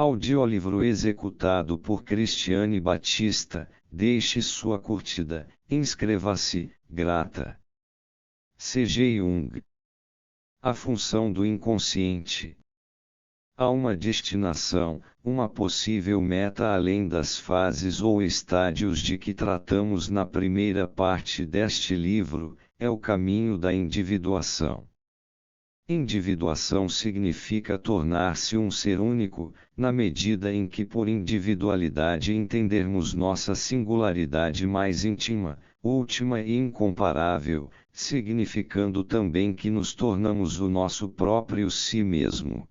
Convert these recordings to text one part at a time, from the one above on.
Audiolivro executado por Cristiane Batista. Deixe sua curtida, inscreva-se, grata. C.G. Jung. A função do inconsciente. Há uma destinação, uma possível meta além das fases ou estádios de que tratamos na primeira parte deste livro, é o caminho da individuação. Individuação significa tornar-se um ser único, na medida em que por individualidade entendermos nossa singularidade mais íntima, última e incomparável, significando também que nos tornamos o nosso próprio si mesmo.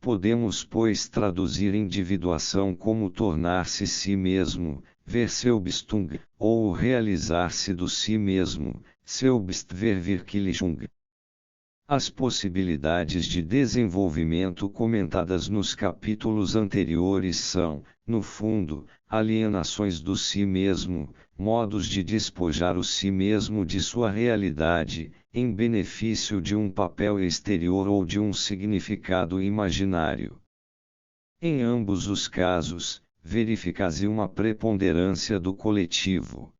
Podemos, pois, traduzir individuação como tornar-se si mesmo, Verselbstung, ou o realizar-se do si mesmo, Selbstverwirklichung. As possibilidades de desenvolvimento comentadas nos capítulos anteriores são, no fundo, alienações do si mesmo, modos de despojar o si mesmo de sua realidade, em benefício de um papel exterior ou de um significado imaginário. Em ambos os casos, verifica-se uma preponderância do coletivo.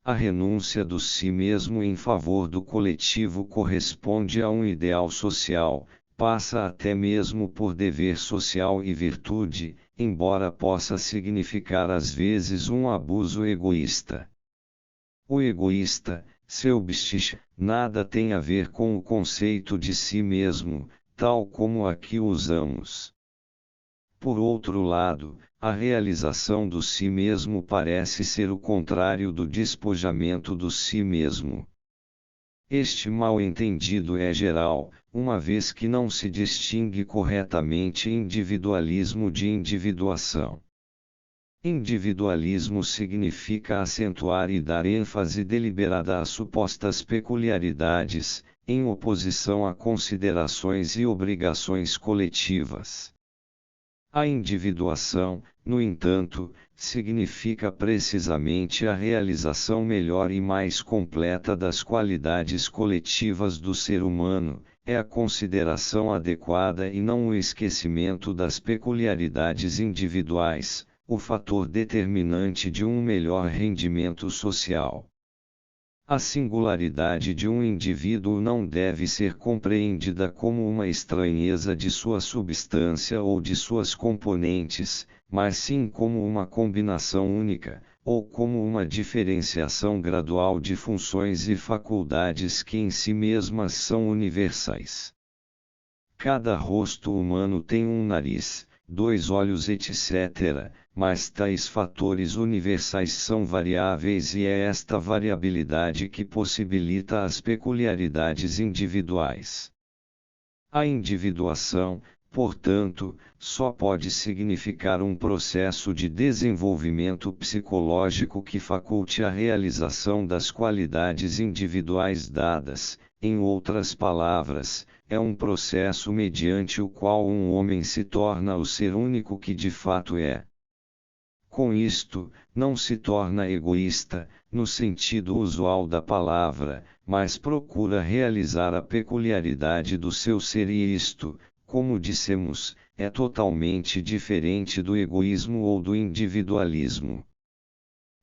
A renúncia do si mesmo em favor do coletivo corresponde a um ideal social, passa até mesmo por dever social e virtude, embora possa significar às vezes um abuso egoísta. O egoísta, Selbstich, nada tem a ver com o conceito de si mesmo, tal como aqui usamos. Por outro lado, a realização do si mesmo parece ser o contrário do despojamento do si mesmo. Este mal-entendido é geral, uma vez que não se distingue corretamente individualismo de individuação. Individualismo significa acentuar e dar ênfase deliberada a supostas peculiaridades, em oposição a considerações e obrigações coletivas. A individuação, no entanto, significa precisamente a realização melhor e mais completa das qualidades coletivas do ser humano, é a consideração adequada e não o esquecimento das peculiaridades individuais, o fator determinante de um melhor rendimento social. A singularidade de um indivíduo não deve ser compreendida como uma estranheza de sua substância ou de suas componentes, mas sim como uma combinação única, ou como uma diferenciação gradual de funções e faculdades que em si mesmas são universais. Cada rosto humano tem um nariz, 2 olhos, etc., mas tais fatores universais são variáveis e é esta variabilidade que possibilita as peculiaridades individuais. A individuação, portanto, só pode significar um processo de desenvolvimento psicológico que faculte a realização das qualidades individuais dadas, em outras palavras, é um processo mediante o qual um homem se torna o ser único que de fato é. Com isto, não se torna egoísta, no sentido usual da palavra, mas procura realizar a peculiaridade do seu ser e isto, como dissemos, é totalmente diferente do egoísmo ou do individualismo.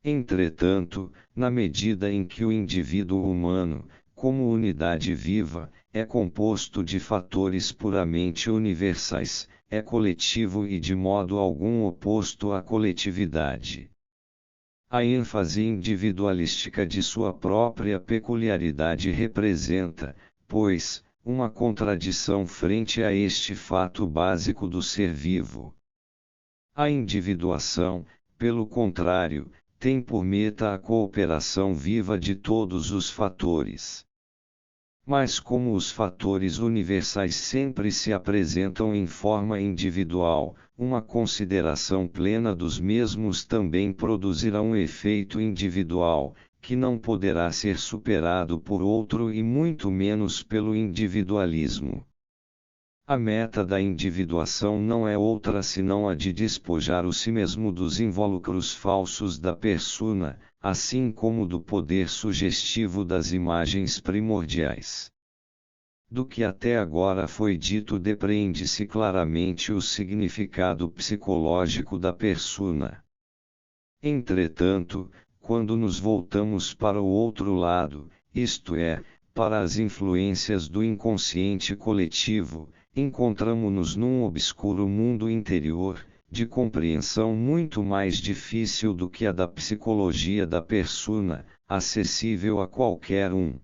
Entretanto, na medida em que o indivíduo humano, como unidade viva, é composto de fatores puramente universais, é coletivo e de modo algum oposto à coletividade. A ênfase individualística de sua própria peculiaridade representa, pois, uma contradição frente a este fato básico do ser vivo. A individuação, pelo contrário, tem por meta a cooperação viva de todos os fatores. Mas como os fatores universais sempre se apresentam em forma individual, uma consideração plena dos mesmos também produzirá um efeito individual, que não poderá ser superado por outro e muito menos pelo individualismo. A meta da individuação não é outra senão a de despojar o si mesmo dos invólucros falsos da persona, assim como do poder sugestivo das imagens primordiais. Do que até agora foi dito depreende-se claramente o significado psicológico da persona. Entretanto, quando nos voltamos para o outro lado, isto é, para as influências do inconsciente coletivo, encontramo-nos num obscuro mundo interior, de compreensão muito mais difícil do que a da psicologia da persona, acessível a qualquer um.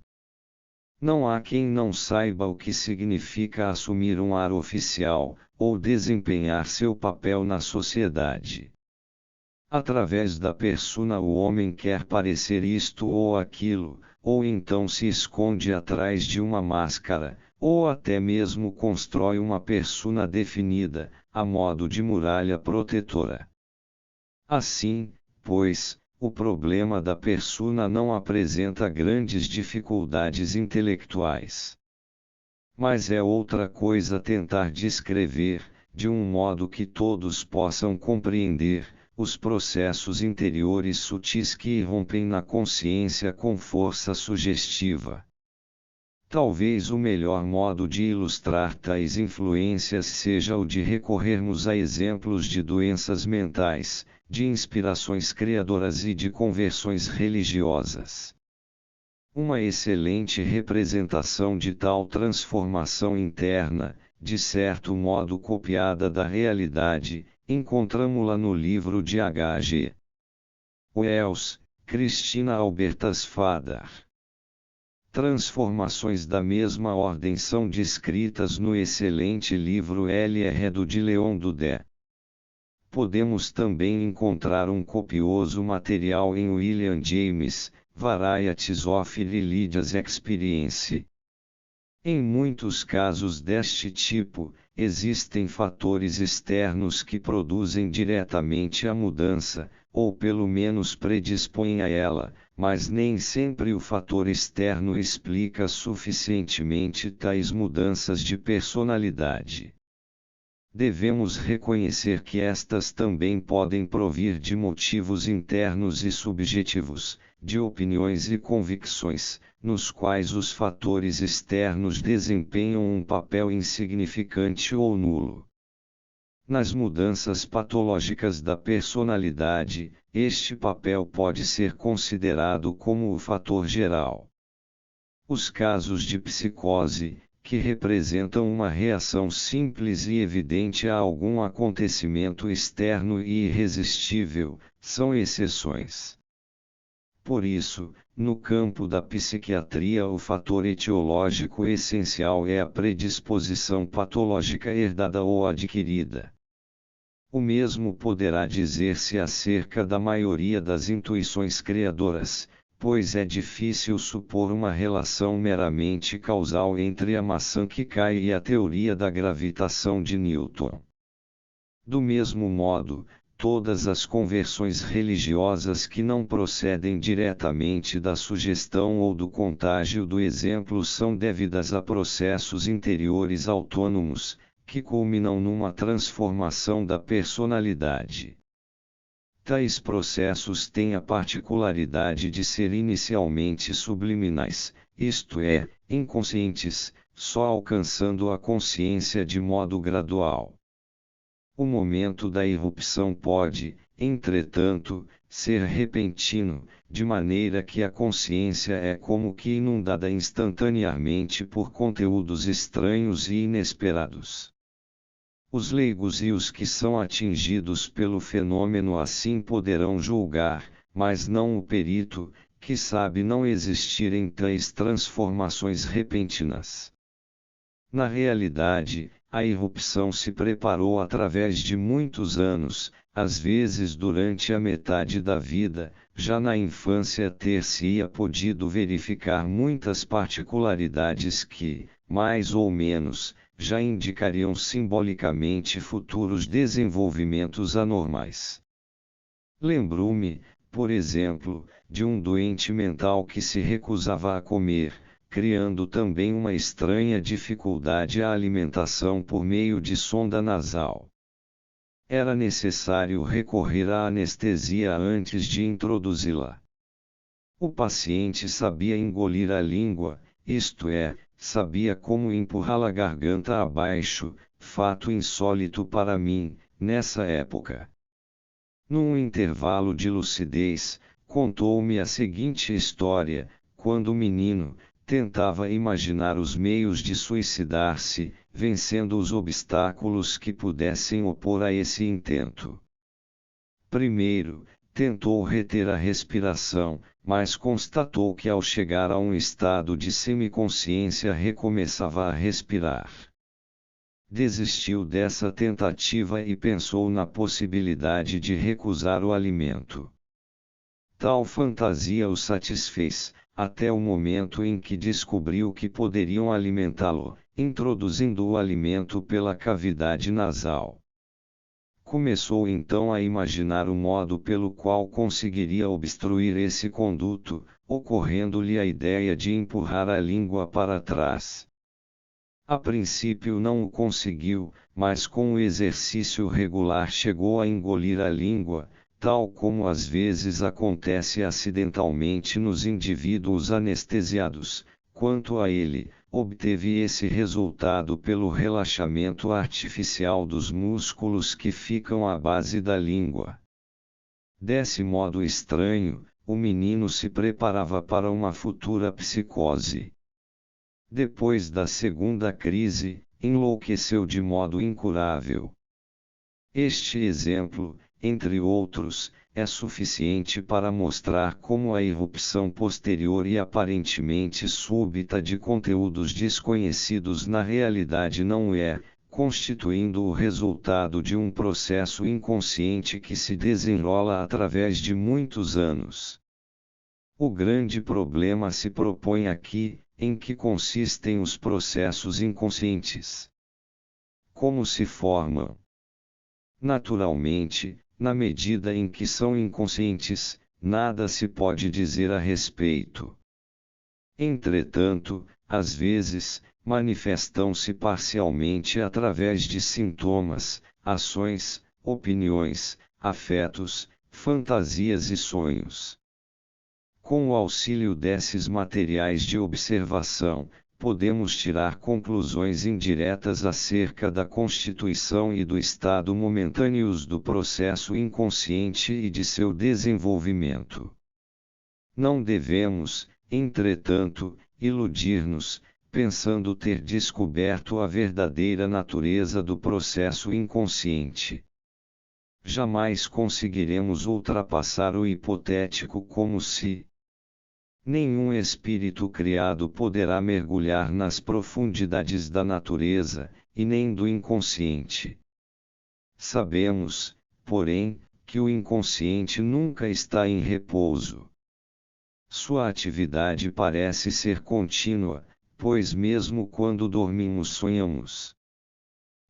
Não há quem não saiba o que significa assumir um ar oficial, ou desempenhar seu papel na sociedade. Através da persona o homem quer parecer isto ou aquilo, ou então se esconde atrás de uma máscara, ou até mesmo constrói uma persona definida, a modo de muralha protetora. Assim, pois, o problema da persona não apresenta grandes dificuldades intelectuais. Mas é outra coisa tentar descrever, de um modo que todos possam compreender, os processos interiores sutis que irrompem na consciência com força sugestiva. Talvez o melhor modo de ilustrar tais influências seja o de recorrermos a exemplos de doenças mentais, de inspirações criadoras e de conversões religiosas. Uma excelente representação de tal transformação interna, de certo modo copiada da realidade, encontramo-la no livro de H.G. Wells, Christina Albertas Fadar. Transformações da mesma ordem são descritas no excelente livro L.R. de Leon Daudet. Podemos também encontrar um copioso material em William James, Varieties of Religious Experience. Em muitos casos deste tipo, existem fatores externos que produzem diretamente a mudança, ou pelo menos predispõem a ela, mas nem sempre o fator externo explica suficientemente tais mudanças de personalidade. Devemos reconhecer que estas também podem provir de motivos internos e subjetivos, de opiniões e convicções, nos quais os fatores externos desempenham um papel insignificante ou nulo. Nas mudanças patológicas da personalidade, este papel pode ser considerado como o fator geral. Os casos de psicose, que representam uma reação simples e evidente a algum acontecimento externo e irresistível, são exceções. Por isso, no campo da psiquiatria o fator etiológico essencial é a predisposição patológica herdada ou adquirida. O mesmo poderá dizer-se acerca da maioria das intuições criadoras, pois é difícil supor uma relação meramente causal entre a maçã que cai e a teoria da gravitação de Newton. Do mesmo modo, todas as conversões religiosas que não procedem diretamente da sugestão ou do contágio do exemplo são devidas a processos interiores autônomos, que culminam numa transformação da personalidade. Tais processos têm a particularidade de ser inicialmente subliminais, isto é, inconscientes, só alcançando a consciência de modo gradual. O momento da irrupção pode, entretanto, ser repentino, de maneira que a consciência é como que inundada instantaneamente por conteúdos estranhos e inesperados. Os leigos e os que são atingidos pelo fenômeno assim poderão julgar, mas não o perito, que sabe não existirem tais transformações repentinas. Na realidade, a irrupção se preparou através de muitos anos, às vezes durante a metade da vida, já na infância ter-se-ia podido verificar muitas particularidades que, mais ou menos, já indicariam simbolicamente futuros desenvolvimentos anormais. Lembro-me, por exemplo, de um doente mental que se recusava a comer, criando também uma estranha dificuldade à alimentação por meio de sonda nasal. Era necessário recorrer à anestesia antes de introduzi-la. O paciente sabia engolir a língua, isto é, Sabia como empurrá-la garganta abaixo, fato insólito para mim, nessa época. Num intervalo de lucidez, contou-me a seguinte história: quando menino, tentava imaginar os meios de suicidar-se, vencendo os obstáculos que pudessem opor a esse intento. Primeiro, tentou reter a respiração, mas constatou que ao chegar a um estado de semiconsciência recomeçava a respirar. Desistiu dessa tentativa e pensou na possibilidade de recusar o alimento. Tal fantasia o satisfez, até o momento em que descobriu que poderiam alimentá-lo, introduzindo o alimento pela cavidade nasal. Começou então a imaginar o modo pelo qual conseguiria obstruir esse conduto, ocorrendo-lhe a ideia de empurrar a língua para trás. A princípio não o conseguiu, mas com o exercício regular chegou a engolir a língua, tal como às vezes acontece acidentalmente nos indivíduos anestesiados. Quanto a ele, obteve esse resultado pelo relaxamento artificial dos músculos que ficam à base da língua. Desse modo estranho, o menino se preparava para uma futura psicose. Depois da segunda crise, enlouqueceu de modo incurável. Este exemplo, entre outros, é suficiente para mostrar como a irrupção posterior e aparentemente súbita de conteúdos desconhecidos na realidade não é, constituindo o resultado de um processo inconsciente que se desenrola através de muitos anos. O grande problema se propõe aqui, em que consistem os processos inconscientes. Como se formam? Naturalmente, na medida em que são inconscientes, nada se pode dizer a respeito. Entretanto, às vezes, manifestam-se parcialmente através de sintomas, ações, opiniões, afetos, fantasias e sonhos. Com o auxílio desses materiais de observação, podemos tirar conclusões indiretas acerca da constituição e do estado momentâneos do processo inconsciente e de seu desenvolvimento. Não devemos, entretanto, iludir-nos, pensando ter descoberto a verdadeira natureza do processo inconsciente. Jamais conseguiremos ultrapassar o hipotético como se nenhum espírito criado poderá mergulhar nas profundidades da natureza, e nem do inconsciente. Sabemos, porém, que o inconsciente nunca está em repouso. Sua atividade parece ser contínua, pois mesmo quando dormimos sonhamos.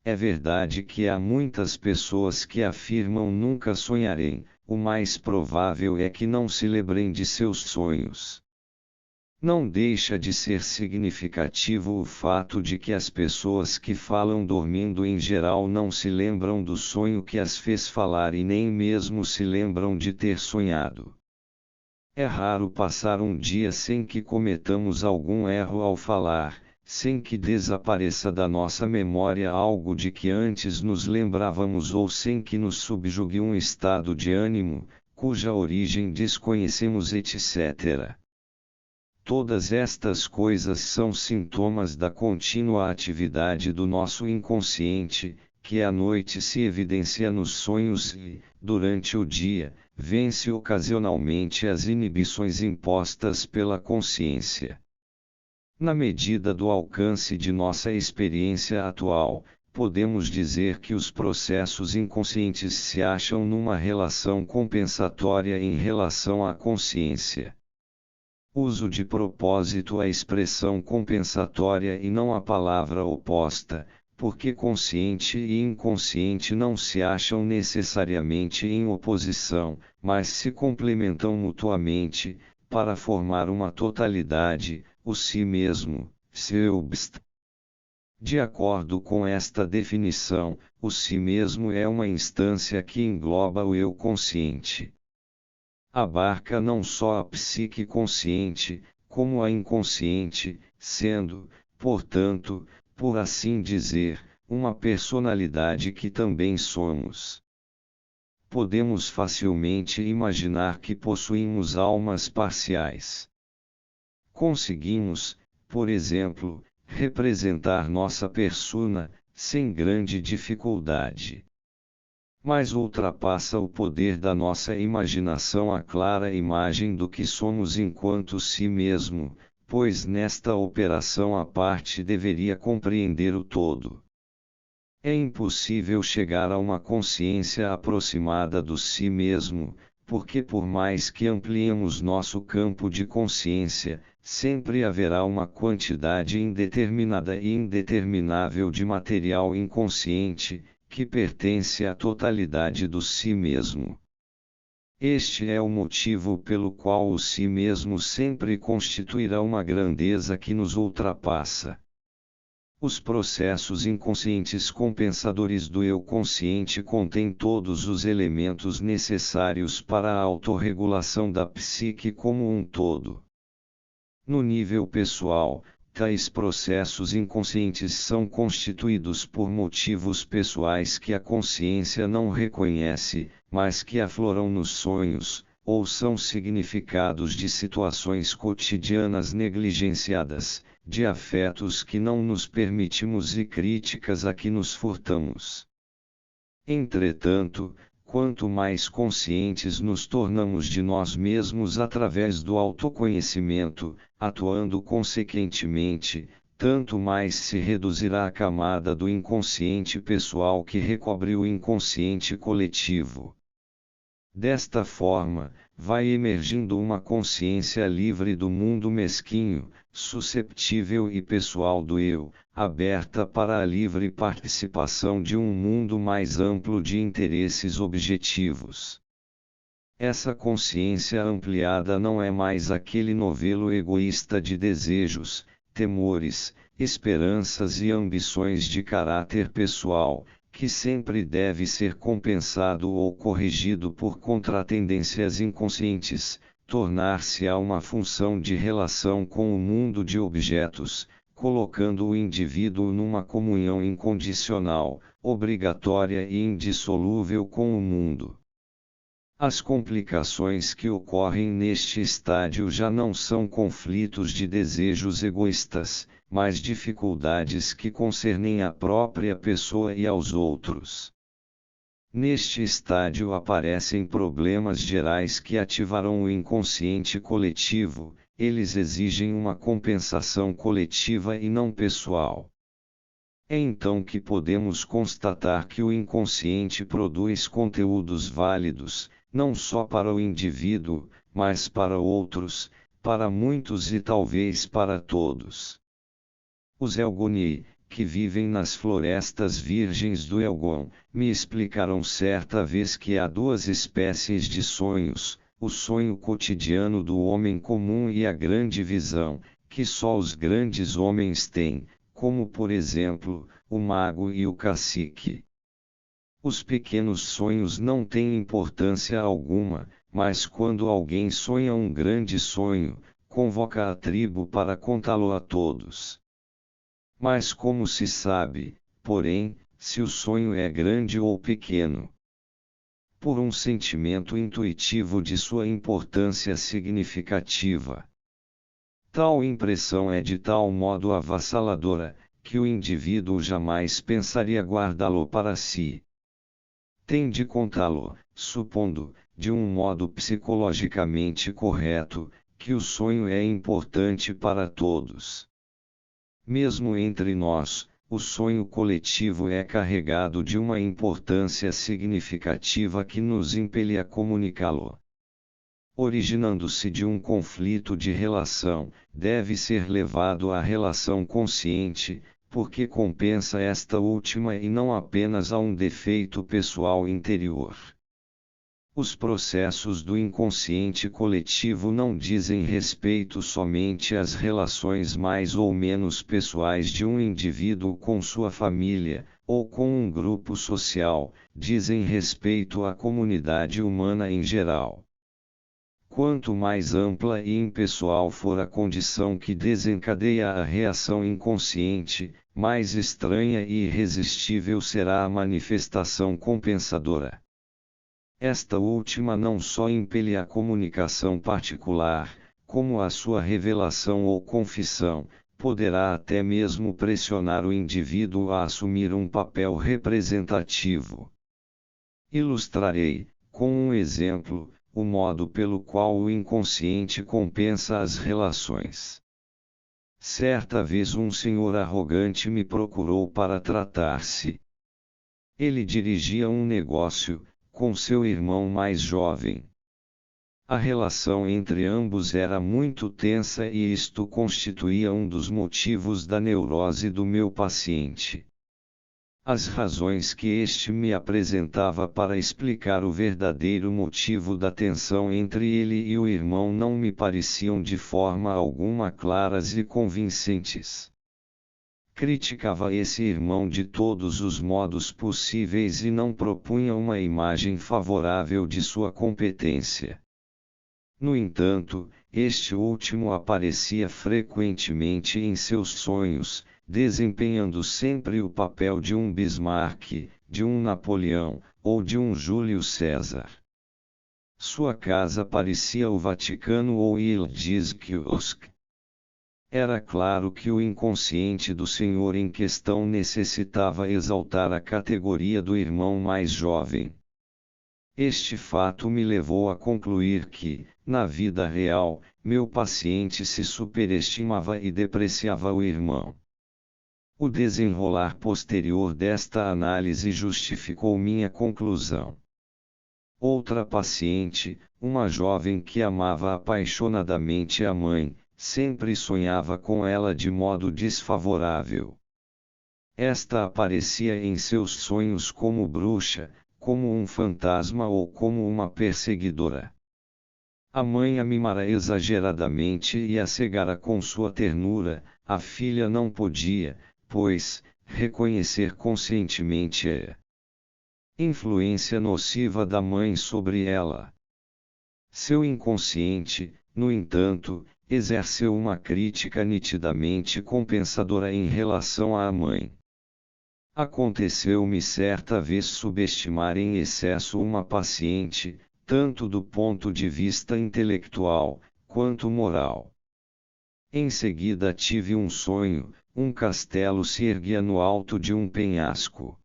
É verdade que há muitas pessoas que afirmam nunca sonharem, o mais provável é que não se lembrem de seus sonhos. Não deixa de ser significativo o fato de que as pessoas que falam dormindo em geral não se lembram do sonho que as fez falar e nem mesmo se lembram de ter sonhado. É raro passar um dia sem que cometamos algum erro ao falar, sem que desapareça da nossa memória algo de que antes nos lembrávamos ou sem que nos subjugue um estado de ânimo, cuja origem desconhecemos, etc. Todas estas coisas são sintomas da contínua atividade do nosso inconsciente, que à noite se evidencia nos sonhos e, durante o dia, vence ocasionalmente as inibições impostas pela consciência. Na medida do alcance de nossa experiência atual, podemos dizer que os processos inconscientes se acham numa relação compensatória em relação à consciência. Uso de propósito a expressão compensatória e não a palavra oposta, porque consciente e inconsciente não se acham necessariamente em oposição, mas se complementam mutuamente, para formar uma totalidade, o si mesmo, selbst. De acordo com esta definição, o si mesmo é uma instância que engloba o eu consciente. Abarca não só a psique consciente, como a inconsciente, sendo, portanto, por assim dizer, uma personalidade que também somos. Podemos facilmente imaginar que possuímos almas parciais. Conseguimos, por exemplo, representar nossa persona, sem grande dificuldade. Mas ultrapassa o poder da nossa imaginação a clara imagem do que somos enquanto si mesmo, pois nesta operação a parte deveria compreender o todo. É impossível chegar a uma consciência aproximada do si mesmo, porque por mais que ampliemos nosso campo de consciência, sempre haverá uma quantidade indeterminada e indeterminável de material inconsciente, que pertence à totalidade do si mesmo. Este é o motivo pelo qual o si mesmo sempre constituirá uma grandeza que nos ultrapassa. Os processos inconscientes compensadores do eu consciente contêm todos os elementos necessários para a autorregulação da psique como um todo. No nível pessoal, tais processos inconscientes são constituídos por motivos pessoais que a consciência não reconhece, mas que afloram nos sonhos, ou são significados de situações cotidianas negligenciadas, de afetos que não nos permitimos e críticas a que nos furtamos. Entretanto, quanto mais conscientes nos tornamos de nós mesmos através do autoconhecimento, atuando consequentemente, tanto mais se reduzirá a camada do inconsciente pessoal que recobre o inconsciente coletivo. Desta forma, vai emergindo uma consciência livre do mundo mesquinho, susceptível e pessoal do eu, aberta para a livre participação de um mundo mais amplo de interesses objetivos. Essa consciência ampliada não é mais aquele novelo egoísta de desejos, temores, esperanças e ambições de caráter pessoal, que sempre deve ser compensado ou corrigido por contratendências inconscientes, tornar-se-á uma função de relação com o mundo de objetos, colocando o indivíduo numa comunhão incondicional, obrigatória e indissolúvel com o mundo. As complicações que ocorrem neste estádio já não são conflitos de desejos egoístas, mas dificuldades que concernem a própria pessoa e aos outros. Neste estádio aparecem problemas gerais que ativarão o inconsciente coletivo, eles exigem uma compensação coletiva e não pessoal. É então que podemos constatar que o inconsciente produz conteúdos válidos, não só para o indivíduo, mas para outros, para muitos e talvez para todos. Os Elgoni, que vivem nas florestas virgens do Elgon, me explicaram certa vez que há duas espécies de sonhos, o sonho cotidiano do homem comum e a grande visão, que só os grandes homens têm, como por exemplo, o mago e o cacique. Os pequenos sonhos não têm importância alguma, mas quando alguém sonha um grande sonho, convoca a tribo para contá-lo a todos. Mas como se sabe, porém, se o sonho é grande ou pequeno? Por um sentimento intuitivo de sua importância significativa. Tal impressão é de tal modo avassaladora, que o indivíduo jamais pensaria guardá-lo para si. Tem de contá-lo, supondo, de um modo psicologicamente correto, que o sonho é importante para todos. Mesmo entre nós, o sonho coletivo é carregado de uma importância significativa que nos impele a comunicá-lo. Originando-se de um conflito de relação, deve ser levado à relação consciente, porque compensa esta última e não apenas a um defeito pessoal interior. Os processos do inconsciente coletivo não dizem respeito somente às relações mais ou menos pessoais de um indivíduo com sua família, ou com um grupo social, dizem respeito à comunidade humana em geral. Quanto mais ampla e impessoal for a condição que desencadeia a reação inconsciente, mais estranha e irresistível será a manifestação compensadora. Esta última não só impele a comunicação particular, como a sua revelação ou confissão, poderá até mesmo pressionar o indivíduo a assumir um papel representativo. Ilustrarei, com um exemplo, o modo pelo qual o inconsciente compensa as relações. Certa vez um senhor arrogante me procurou para tratar-se. Ele dirigia um negócio, com seu irmão mais jovem. A relação entre ambos era muito tensa e isto constituía um dos motivos da neurose do meu paciente. As razões que este me apresentava para explicar o verdadeiro motivo da tensão entre ele e o irmão não me pareciam de forma alguma claras e convincentes. Criticava esse irmão de todos os modos possíveis e não propunha uma imagem favorável de sua competência. No entanto, este último aparecia frequentemente em seus sonhos, desempenhando sempre o papel de um Bismarck, de um Napoleão, ou de um Júlio César. Sua casa parecia o Vaticano ou Ildiz Kiosk. Era claro que o inconsciente do senhor em questão necessitava exaltar a categoria do irmão mais jovem. Este fato me levou a concluir que, na vida real, meu paciente se superestimava e depreciava o irmão. O desenrolar posterior desta análise justificou minha conclusão. Outra paciente, uma jovem que amava apaixonadamente a mãe, sempre sonhava com ela de modo desfavorável. Esta aparecia em seus sonhos como bruxa, como um fantasma ou como uma perseguidora. A mãe a mimara exageradamente e a cegara com sua ternura, a filha não podia, pois, reconhecer conscientemente a influência nociva da mãe sobre ela. Seu inconsciente, no entanto, exerceu uma crítica nitidamente compensadora em relação à mãe. Aconteceu-me certa vez subestimar em excesso uma paciente, tanto do ponto de vista intelectual, quanto moral. Em seguida tive um sonho, um castelo se erguia no alto de um penhasco.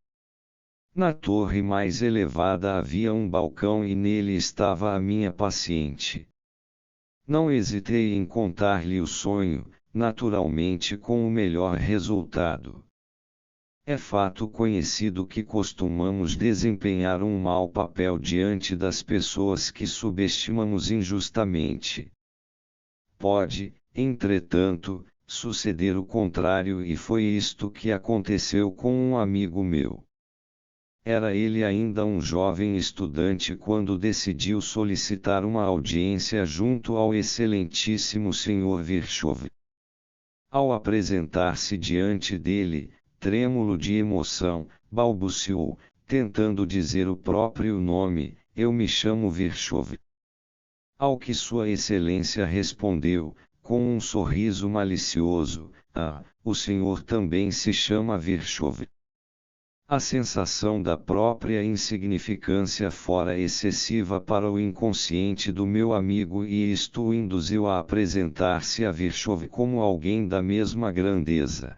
Na torre mais elevada havia um balcão e nele estava a minha paciente. Não hesitei em contar-lhe o sonho, naturalmente com o melhor resultado. É fato conhecido que costumamos desempenhar um mau papel diante das pessoas que subestimamos injustamente. Pode, entretanto, suceder o contrário e foi isto que aconteceu com um amigo meu. Era ele ainda um jovem estudante quando decidiu solicitar uma audiência junto ao excelentíssimo Sr. Virchow. Ao apresentar-se diante dele, trêmulo de emoção, balbuciou, tentando dizer o próprio nome: "Eu me chamo Virchow." Ao que Sua Excelência respondeu, com um sorriso malicioso: "Ah, o senhor também se chama Virchow." A sensação da própria insignificância fora excessiva para o inconsciente do meu amigo e isto o induziu a apresentar-se a Virchow como alguém da mesma grandeza.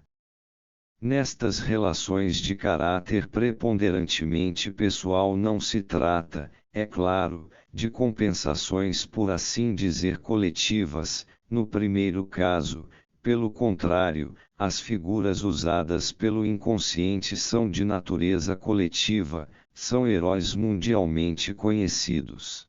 Nestas relações de caráter preponderantemente pessoal não se trata, é claro, de compensações por assim dizer coletivas. No primeiro caso, pelo contrário, as figuras usadas pelo inconsciente são de natureza coletiva, são heróis mundialmente conhecidos.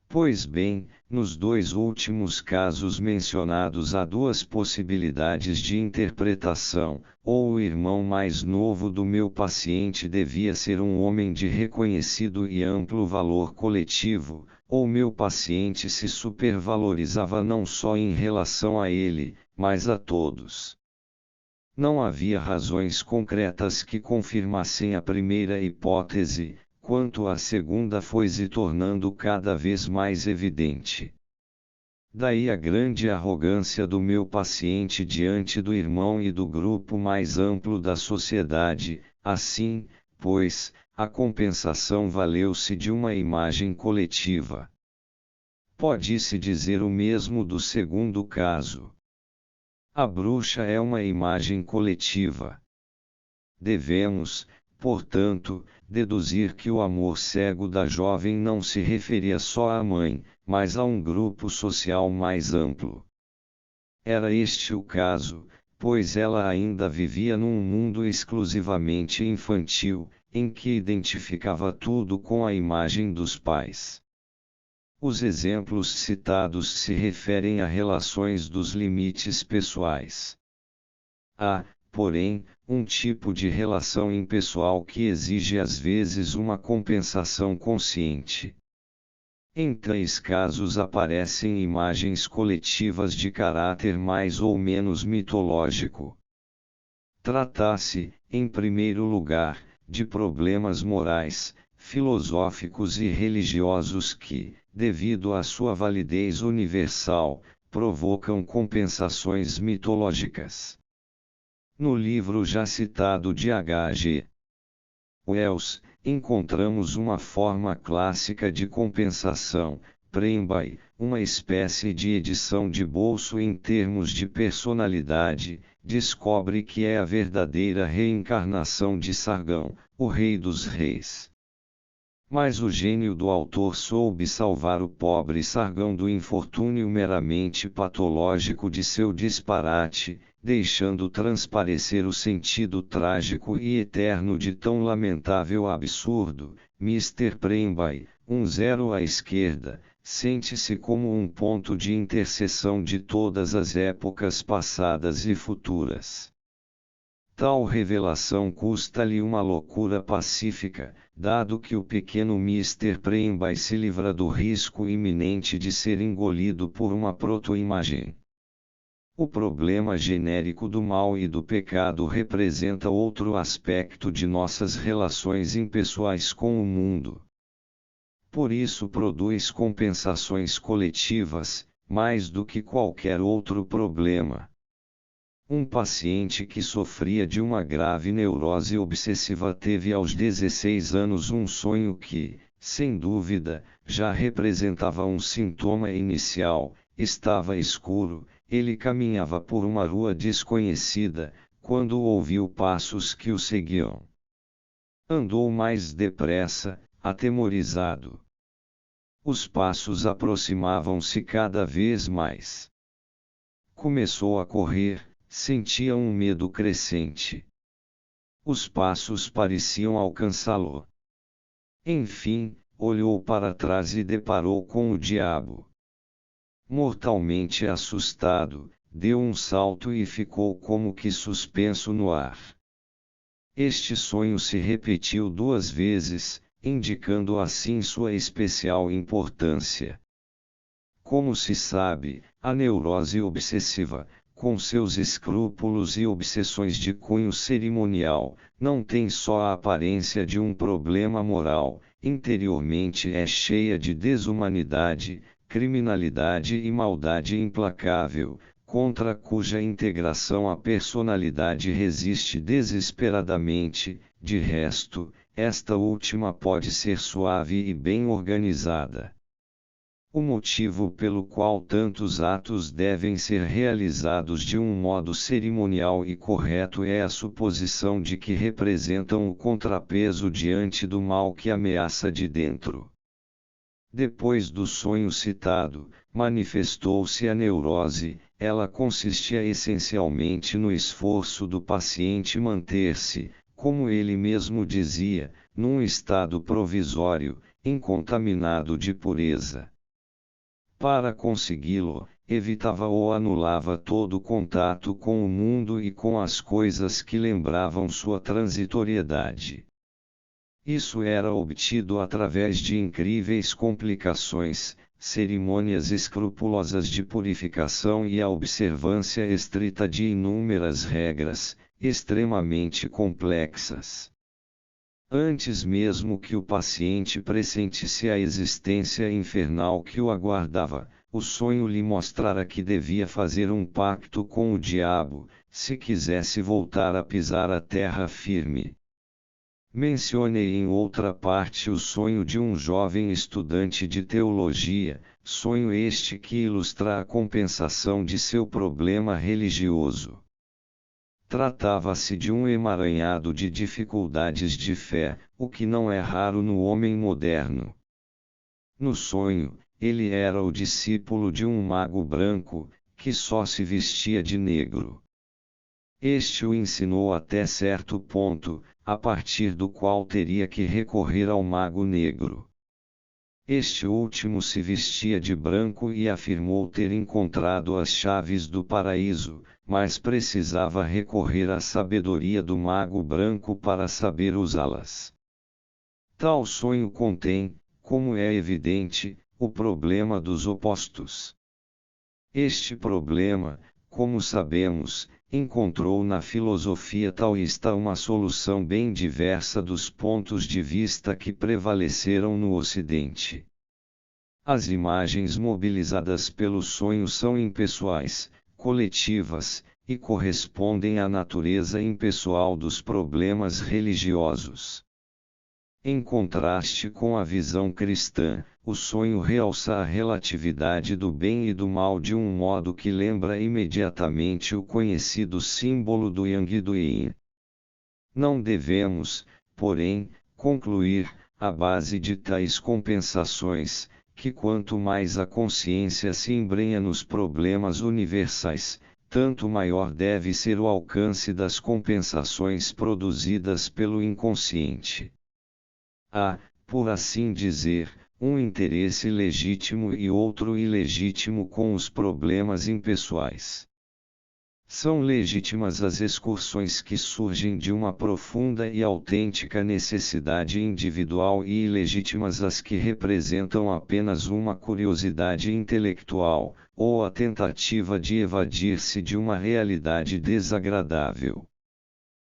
Pois bem, nos dois últimos casos mencionados há duas possibilidades de interpretação: ou o irmão mais novo do meu paciente devia ser um homem de reconhecido e amplo valor coletivo, ou meu paciente se supervalorizava não só em relação a ele, mas a todos. Não havia razões concretas que confirmassem a primeira hipótese, enquanto a segunda foi se tornando cada vez mais evidente. Daí a grande arrogância do meu paciente diante do irmão e do grupo mais amplo da sociedade. Assim, pois, a compensação valeu-se de uma imagem coletiva. Pode-se dizer o mesmo do segundo caso. A bruxa é uma imagem coletiva. Devemos, portanto, deduzir que o amor cego da jovem não se referia só à mãe, mas a um grupo social mais amplo. Era este o caso, pois ela ainda vivia num mundo exclusivamente infantil, em que identificava tudo com a imagem dos pais. Os exemplos citados se referem a relações dos limites pessoais. Há, porém, um tipo de relação impessoal que exige às vezes uma compensação consciente. Em tais casos aparecem imagens coletivas de caráter mais ou menos mitológico. Trata-se, em primeiro lugar, de problemas morais, filosóficos e religiosos que, devido à sua validez universal, provocam compensações mitológicas. No livro já citado de H.G. Wells, encontramos uma forma clássica de compensação, Prembai, uma espécie de edição de bolso em termos de personalidade, descobre que é a verdadeira reencarnação de Sargão, o rei dos reis. Mas o gênio do autor soube salvar o pobre Sargão do infortúnio meramente patológico de seu disparate, deixando transparecer o sentido trágico e eterno de tão lamentável absurdo. Mr. Prembai, 10 à esquerda, sente-se como um ponto de interseção de todas as épocas passadas e futuras. Tal revelação custa-lhe uma loucura pacífica, dado que o pequeno Mr. Prembai se livra do risco iminente de ser engolido por uma proto-imagem. O problema genérico do mal e do pecado representa outro aspecto de nossas relações impessoais com o mundo. Por isso produz compensações coletivas, mais do que qualquer outro problema. Um paciente que sofria de uma grave neurose obsessiva teve aos 16 anos um sonho que, sem dúvida, já representava um sintoma inicial. Estava escuro, ele caminhava por uma rua desconhecida, quando ouviu passos que o seguiam. Andou mais depressa, atemorizado. Os passos aproximavam-se cada vez mais. Começou a correr. Sentia um medo crescente. Os passos pareciam alcançá-lo. Enfim, olhou para trás e deparou com o diabo. Mortalmente assustado, deu um salto e ficou como que suspenso no ar. Este sonho se repetiu 2 vezes, indicando assim sua especial importância. Como se sabe, a neurose obsessiva, com seus escrúpulos e obsessões de cunho cerimonial, não tem só a aparência de um problema moral, interiormente é cheia de desumanidade, criminalidade e maldade implacável, contra cuja integração a personalidade resiste desesperadamente. De resto, esta última pode ser suave e bem organizada. O motivo pelo qual tantos atos devem ser realizados de um modo cerimonial e correto é a suposição de que representam o contrapeso diante do mal que ameaça de dentro. Depois do sonho citado, manifestou-se a neurose. Ela consistia essencialmente no esforço do paciente manter-se, como ele mesmo dizia, num estado provisório, incontaminado de pureza. Para consegui-lo, evitava ou anulava todo contato com o mundo e com as coisas que lembravam sua transitoriedade. Isso era obtido através de incríveis complicações, cerimônias escrupulosas de purificação e a observância estrita de inúmeras regras, extremamente complexas. Antes mesmo que o paciente pressentisse a existência infernal que o aguardava, o sonho lhe mostrara que devia fazer um pacto com o diabo, se quisesse voltar a pisar a terra firme. Mencionei em outra parte o sonho de um jovem estudante de teologia, sonho este que ilustra a compensação de seu problema religioso. Tratava-se de um emaranhado de dificuldades de fé, o que não é raro no homem moderno. No sonho, ele era o discípulo de um mago branco, que só se vestia de negro. Este o ensinou até certo ponto, a partir do qual teria que recorrer ao mago negro. Este último se vestia de branco e afirmou ter encontrado as chaves do paraíso, mas precisava recorrer à sabedoria do mago branco para saber usá-las. Tal sonho contém, como é evidente, o problema dos opostos. Este problema, como sabemos, encontrou na filosofia taoísta uma solução bem diversa dos pontos de vista que prevaleceram no Ocidente. As imagens mobilizadas pelo sonho são impessoais, coletivas, e correspondem à natureza impessoal dos problemas religiosos. Em contraste com a visão cristã, o sonho realça a relatividade do bem e do mal de um modo que lembra imediatamente o conhecido símbolo do Yang e do Yin. Não devemos, porém, concluir, à base de tais compensações, que quanto mais a consciência se embrenha nos problemas universais, tanto maior deve ser o alcance das compensações produzidas pelo inconsciente. Há, por assim dizer, um interesse legítimo e outro ilegítimo com os problemas impessoais. São legítimas as excursões que surgem de uma profunda e autêntica necessidade individual e ilegítimas as que representam apenas uma curiosidade intelectual, ou a tentativa de evadir-se de uma realidade desagradável.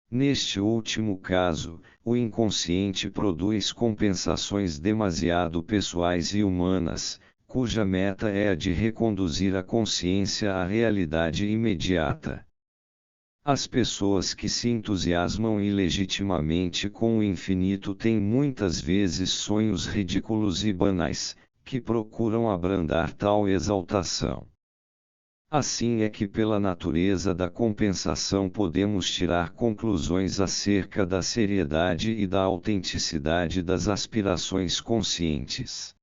Neste último caso, o inconsciente produz compensações demasiado pessoais e humanas, cuja meta é a de reconduzir a consciência à realidade imediata. As pessoas que se entusiasmam ilegitimamente com o infinito têm muitas vezes sonhos ridículos e banais, que procuram abrandar tal exaltação. Assim é que pela natureza da compensação podemos tirar conclusões acerca da seriedade e da autenticidade das aspirações conscientes.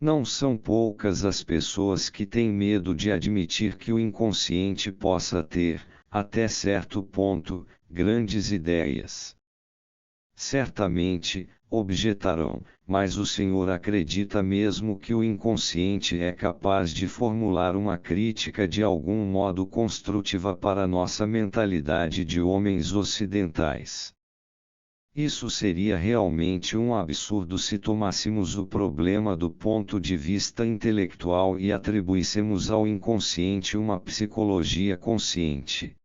Não são poucas as pessoas que têm medo de admitir que o inconsciente possa ter, até certo ponto, grandes ideias. Certamente, objetarão, mas o Senhor acredita mesmo que o inconsciente é capaz de formular uma crítica de algum modo construtiva para nossa mentalidade de homens ocidentais. Isso seria realmente um absurdo se tomássemos o problema do ponto de vista intelectual e atribuíssemos ao inconsciente uma psicologia consciente.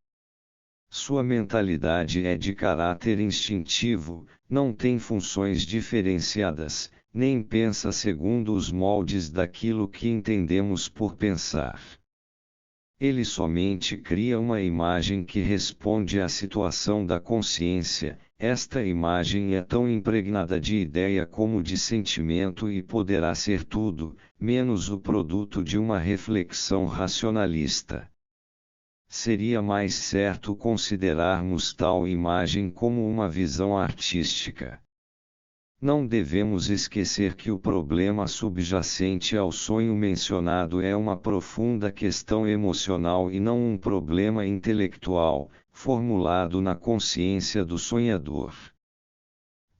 Sua mentalidade é de caráter instintivo, não tem funções diferenciadas, nem pensa segundo os moldes daquilo que entendemos por pensar. Ele somente cria uma imagem que responde à situação da consciência. Esta imagem é tão impregnada de ideia como de sentimento e poderá ser tudo, menos o produto de uma reflexão racionalista. Seria mais certo considerarmos tal imagem como uma visão artística. Não devemos esquecer que o problema subjacente ao sonho mencionado é uma profunda questão emocional e não um problema intelectual, formulado na consciência do sonhador.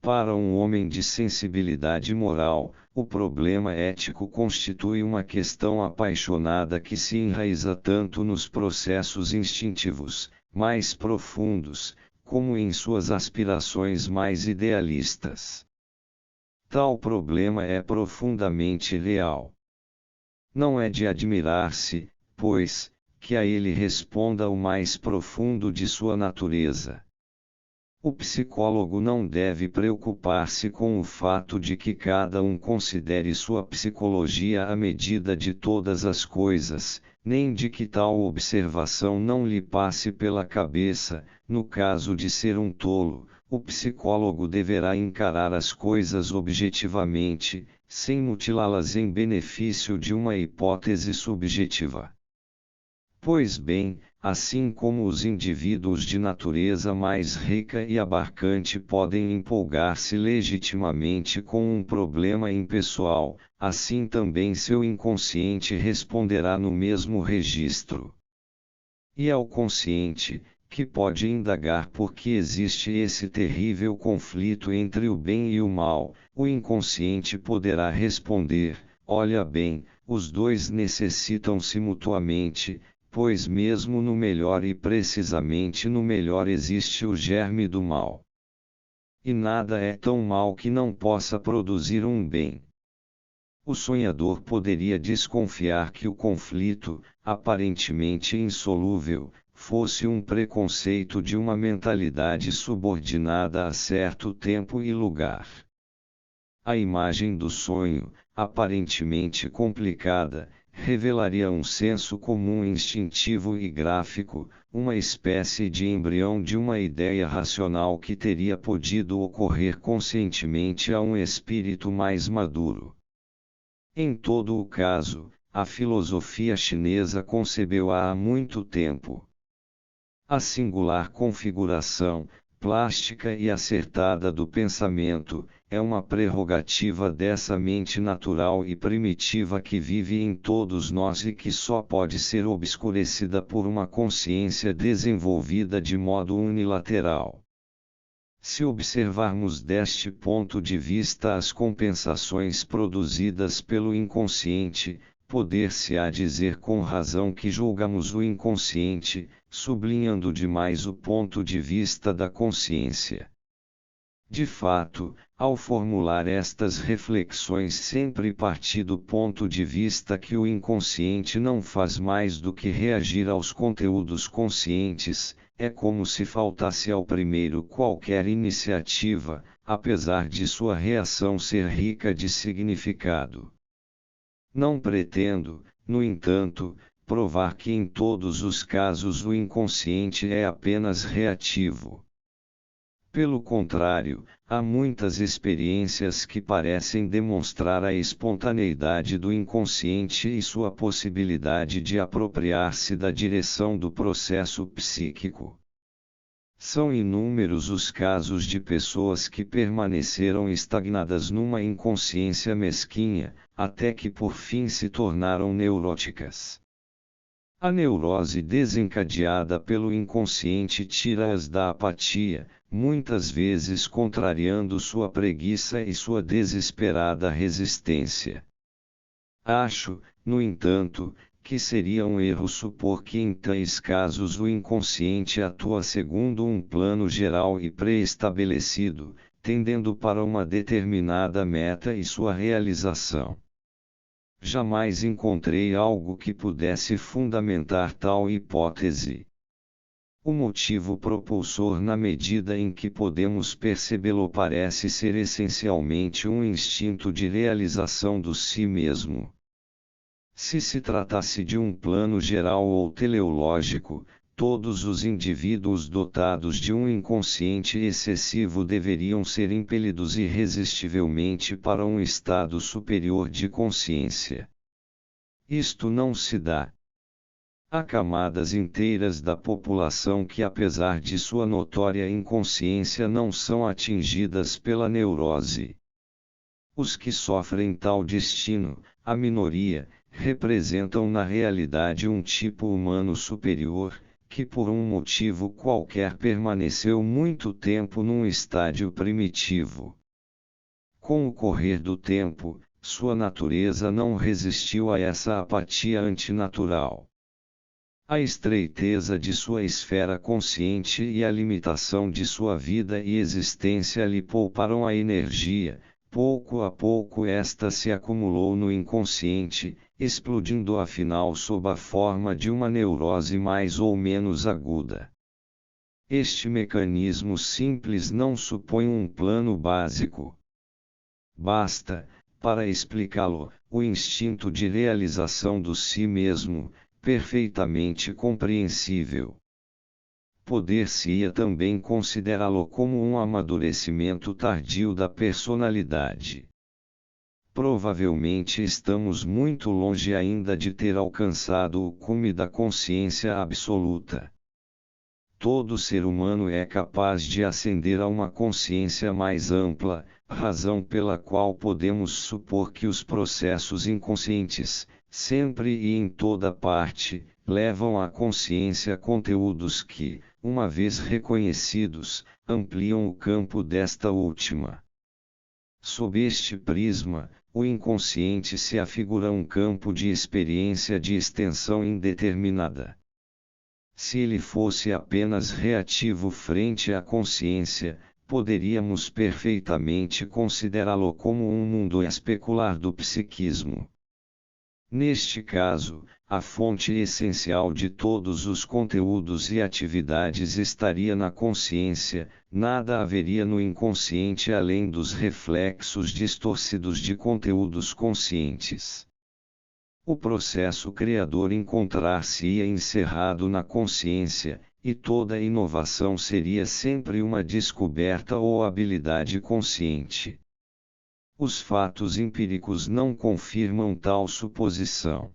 Para um homem de sensibilidade moral, o problema ético constitui uma questão apaixonada que se enraiza tanto nos processos instintivos, mais profundos, como em suas aspirações mais idealistas. Tal problema é profundamente real. Não é de admirar-se, pois, que a ele responda o mais profundo de sua natureza. O psicólogo não deve preocupar-se com o fato de que cada um considere sua psicologia a medida de todas as coisas, nem de que tal observação não lhe passe pela cabeça. No caso de ser um tolo, o psicólogo deverá encarar as coisas objetivamente, sem mutilá-las em benefício de uma hipótese subjetiva. Pois bem, assim como os indivíduos de natureza mais rica e abarcante podem empolgar-se legitimamente com um problema impessoal, assim também seu inconsciente responderá no mesmo registro. E ao consciente, que pode indagar por que existe esse terrível conflito entre o bem e o mal, o inconsciente poderá responder: olha bem, os dois necessitam-se mutuamente, pois mesmo no melhor e precisamente no melhor existe o germe do mal. E nada é tão mal que não possa produzir um bem. O sonhador poderia desconfiar que o conflito, aparentemente insolúvel, fosse um preconceito de uma mentalidade subordinada a certo tempo e lugar. A imagem do sonho, aparentemente complicada, revelaria um senso comum instintivo e gráfico, uma espécie de embrião de uma ideia racional que teria podido ocorrer conscientemente a um espírito mais maduro. Em todo o caso, a filosofia chinesa concebeu-a há muito tempo. A singular configuração, plástica e acertada do pensamento, é uma prerrogativa dessa mente natural e primitiva que vive em todos nós e que só pode ser obscurecida por uma consciência desenvolvida de modo unilateral. Se observarmos deste ponto de vista as compensações produzidas pelo inconsciente, poder-se-á dizer com razão que julgamos o inconsciente, sublinhando demais o ponto de vista da consciência. De fato, ao formular estas reflexões sempre parti do ponto de vista que o inconsciente não faz mais do que reagir aos conteúdos conscientes, é como se faltasse ao primeiro qualquer iniciativa, apesar de sua reação ser rica de significado. Não pretendo, no entanto, provar que em todos os casos o inconsciente é apenas reativo. Pelo contrário, há muitas experiências que parecem demonstrar a espontaneidade do inconsciente e sua possibilidade de apropriar-se da direção do processo psíquico. São inúmeros os casos de pessoas que permaneceram estagnadas numa inconsciência mesquinha, até que por fim se tornaram neuróticas. A neurose desencadeada pelo inconsciente tira-as da apatia, muitas vezes contrariando sua preguiça e sua desesperada resistência. Acho, no entanto, que seria um erro supor que em tais casos o inconsciente atua segundo um plano geral e pré-estabelecido, tendendo para uma determinada meta e sua realização. Jamais encontrei algo que pudesse fundamentar tal hipótese. O motivo propulsor na medida em que podemos percebê-lo parece ser essencialmente um instinto de realização do si mesmo. Se se tratasse de um plano geral ou teleológico, todos os indivíduos dotados de um inconsciente excessivo deveriam ser impelidos irresistivelmente para um estado superior de consciência. Isto não se dá. Há camadas inteiras da população que, apesar de sua notória inconsciência, não são atingidas pela neurose. Os que sofrem tal destino, a minoria, representam na realidade um tipo humano superior, que por um motivo qualquer permaneceu muito tempo num estádio primitivo. Com o correr do tempo, sua natureza não resistiu a essa apatia antinatural. A estreiteza de sua esfera consciente e a limitação de sua vida e existência lhe pouparam a energia. Pouco a pouco esta se acumulou no inconsciente, explodindo afinal sob a forma de uma neurose mais ou menos aguda. Este mecanismo simples não supõe um plano básico. Basta, para explicá-lo, o instinto de realização do si mesmo, perfeitamente compreensível. Poder-se-ia também considerá-lo como um amadurecimento tardio da personalidade. Provavelmente estamos muito longe ainda de ter alcançado o cume da consciência absoluta. Todo ser humano é capaz de ascender a uma consciência mais ampla, razão pela qual podemos supor que os processos inconscientes, sempre e em toda parte, levam à consciência conteúdos que, uma vez reconhecidos, ampliam o campo desta última. Sob este prisma, o inconsciente se afigura um campo de experiência de extensão indeterminada. Se ele fosse apenas reativo frente à consciência, poderíamos perfeitamente considerá-lo como um mundo especular do psiquismo. Neste caso, a fonte essencial de todos os conteúdos e atividades estaria na consciência, nada haveria no inconsciente além dos reflexos distorcidos de conteúdos conscientes. O processo criador encontrar-se-ia encerrado na consciência, e toda inovação seria sempre uma descoberta ou habilidade consciente. Os fatos empíricos não confirmam tal suposição.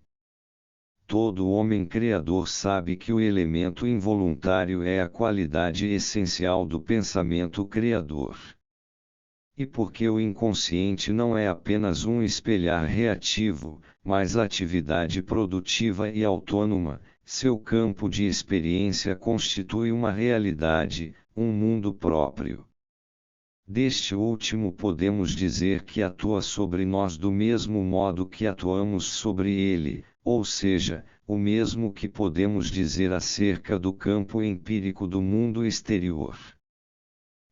Todo homem criador sabe que o elemento involuntário é a qualidade essencial do pensamento criador. E porque o inconsciente não é apenas um espelhar reativo, mas atividade produtiva e autônoma, seu campo de experiência constitui uma realidade, um mundo próprio. Deste último podemos dizer que atua sobre nós do mesmo modo que atuamos sobre ele, ou seja, o mesmo que podemos dizer acerca do campo empírico do mundo exterior.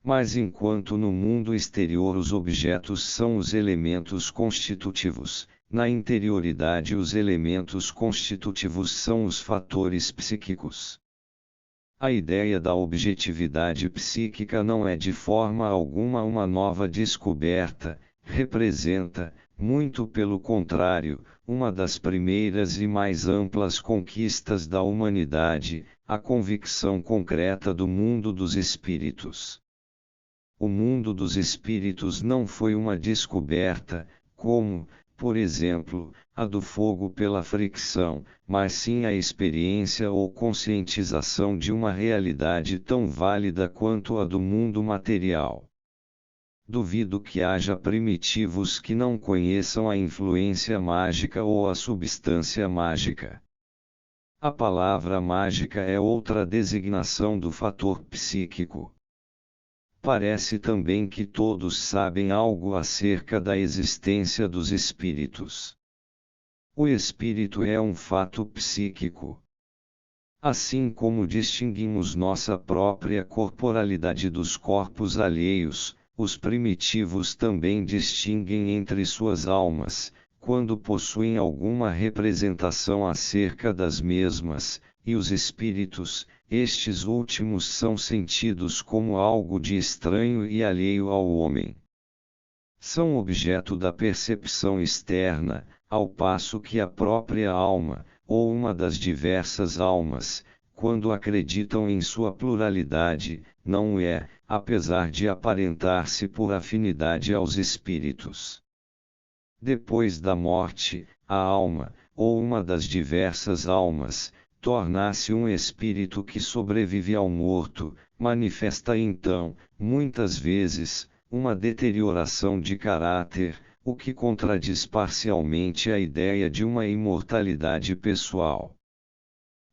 Mas enquanto no mundo exterior os objetos são os elementos constitutivos, na interioridade os elementos constitutivos são os fatores psíquicos. A ideia da objetividade psíquica não é de forma alguma uma nova descoberta, representa, muito pelo contrário, uma das primeiras e mais amplas conquistas da humanidade, a convicção concreta do mundo dos espíritos. O mundo dos espíritos não foi uma descoberta, como, por exemplo, a do fogo pela fricção, mas sim a experiência ou conscientização de uma realidade tão válida quanto a do mundo material. Duvido que haja primitivos que não conheçam a influência mágica ou a substância mágica. A palavra mágica é outra designação do fator psíquico. Parece também que todos sabem algo acerca da existência dos espíritos. O espírito é um fato psíquico. Assim como distinguimos nossa própria corporalidade dos corpos alheios, os primitivos também distinguem entre suas almas, quando possuem alguma representação acerca das mesmas, e os espíritos, estes últimos são sentidos como algo de estranho e alheio ao homem. São objeto da percepção externa, ao passo que a própria alma, ou uma das diversas almas, quando acreditam em sua pluralidade, não é, apesar de aparentar-se por afinidade aos espíritos. Depois da morte, a alma, ou uma das diversas almas, torna-se um espírito que sobrevive ao morto, manifesta então, muitas vezes, uma deterioração de caráter, o que contradiz parcialmente a ideia de uma imortalidade pessoal.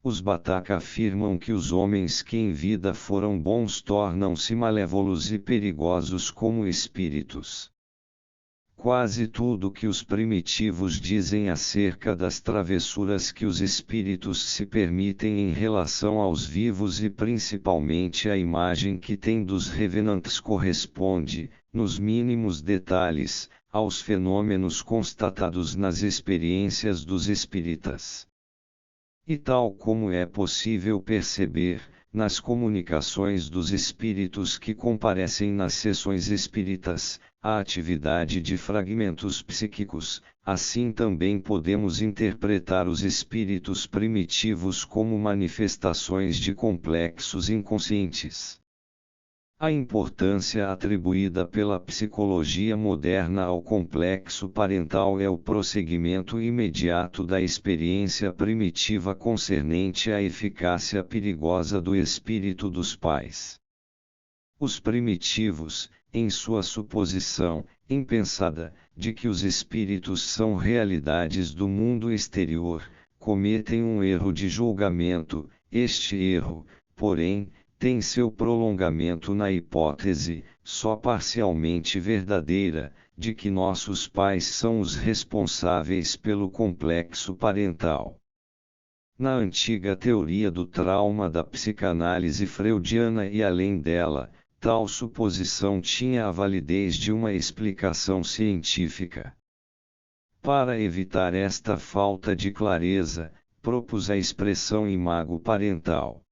Os Batak afirmam que os homens que em vida foram bons tornam-se malévolos e perigosos como espíritos. Quase tudo que os primitivos dizem acerca das travessuras que os espíritos se permitem em relação aos vivos e principalmente a imagem que têm dos revenantes corresponde, nos mínimos detalhes, aos fenômenos constatados nas experiências dos espíritas. E tal como é possível perceber, nas comunicações dos espíritos que comparecem nas sessões espíritas, a atividade de fragmentos psíquicos, assim também podemos interpretar os espíritos primitivos como manifestações de complexos inconscientes. A importância atribuída pela psicologia moderna ao complexo parental é o prosseguimento imediato da experiência primitiva concernente à eficácia perigosa do espírito dos pais. Os primitivos, em sua suposição, impensada, de que os espíritos são realidades do mundo exterior, cometem um erro de julgamento. Este erro, porém, tem seu prolongamento na hipótese, só parcialmente verdadeira, de que nossos pais são os responsáveis pelo complexo parental. Na antiga teoria do trauma da psicanálise freudiana e além dela, tal suposição tinha a validez de uma explicação científica. Para evitar esta falta de clareza, propus a expressão imago parental.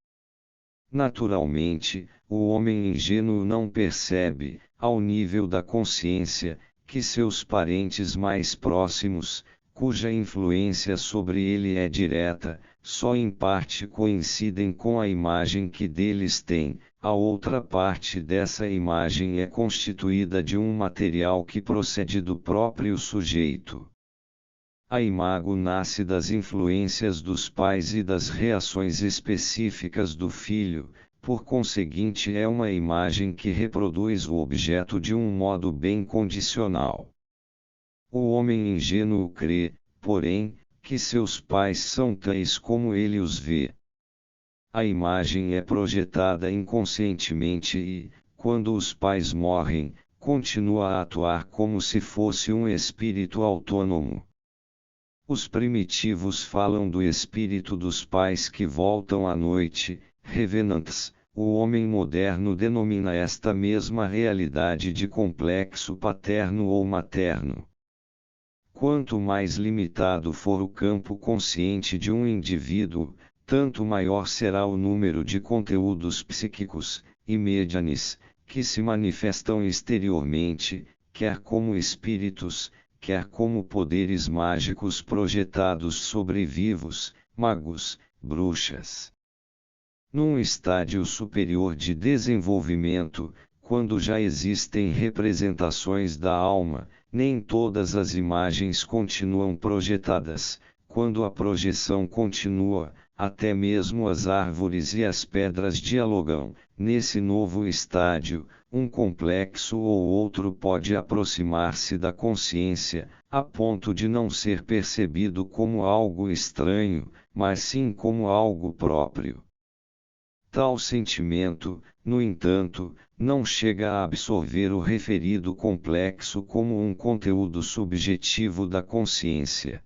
Naturalmente, o homem ingênuo não percebe, ao nível da consciência, que seus parentes mais próximos, cuja influência sobre ele é direta, só em parte coincidem com a imagem que deles tem, a outra parte dessa imagem é constituída de um material que procede do próprio sujeito. A imago nasce das influências dos pais e das reações específicas do filho, por conseguinte é uma imagem que reproduz o objeto de um modo bem condicional. O homem ingênuo crê, porém, que seus pais são tais como ele os vê. A imagem é projetada inconscientemente e, quando os pais morrem, continua a atuar como se fosse um espírito autônomo. Os primitivos falam do espírito dos pais que voltam à noite, revenants. O homem moderno denomina esta mesma realidade de complexo paterno ou materno. Quanto mais limitado for o campo consciente de um indivíduo, tanto maior será o número de conteúdos psíquicos, imedianes, que se manifestam exteriormente, quer como espíritos, quer como poderes mágicos projetados sobre vivos, magos, bruxas. Num estádio superior de desenvolvimento, quando já existem representações da alma, nem todas as imagens continuam projetadas. Quando a projeção continua, até mesmo as árvores e as pedras dialogam. Nesse novo estádio, um complexo ou outro pode aproximar-se da consciência, a ponto de não ser percebido como algo estranho, mas sim como algo próprio. Tal sentimento, no entanto, não chega a absorver o referido complexo como um conteúdo subjetivo da consciência.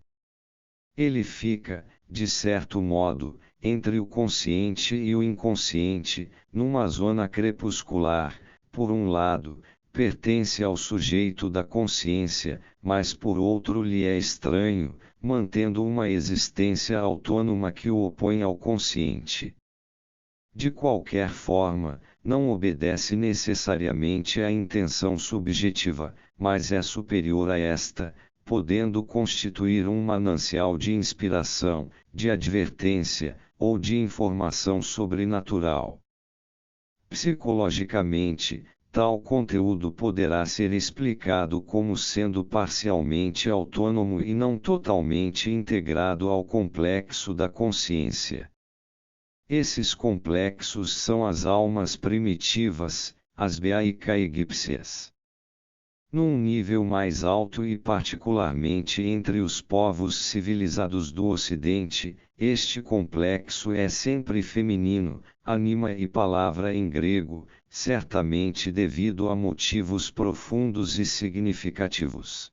Ele fica, de certo modo, entre o consciente e o inconsciente, numa zona crepuscular. Por um lado, pertence ao sujeito da consciência, mas por outro lhe é estranho, mantendo uma existência autônoma que o opõe ao consciente. De qualquer forma, não obedece necessariamente à intenção subjetiva, mas é superior a esta, podendo constituir um manancial de inspiração, de advertência, ou de informação sobrenatural. Psicologicamente, tal conteúdo poderá ser explicado como sendo parcialmente autônomo e não totalmente integrado ao complexo da consciência. Esses complexos são as almas primitivas, as Beaicaegípcias. Num nível mais alto e particularmente entre os povos civilizados do Ocidente, este complexo é sempre feminino, anima e palavra em grego, certamente devido a motivos profundos e significativos.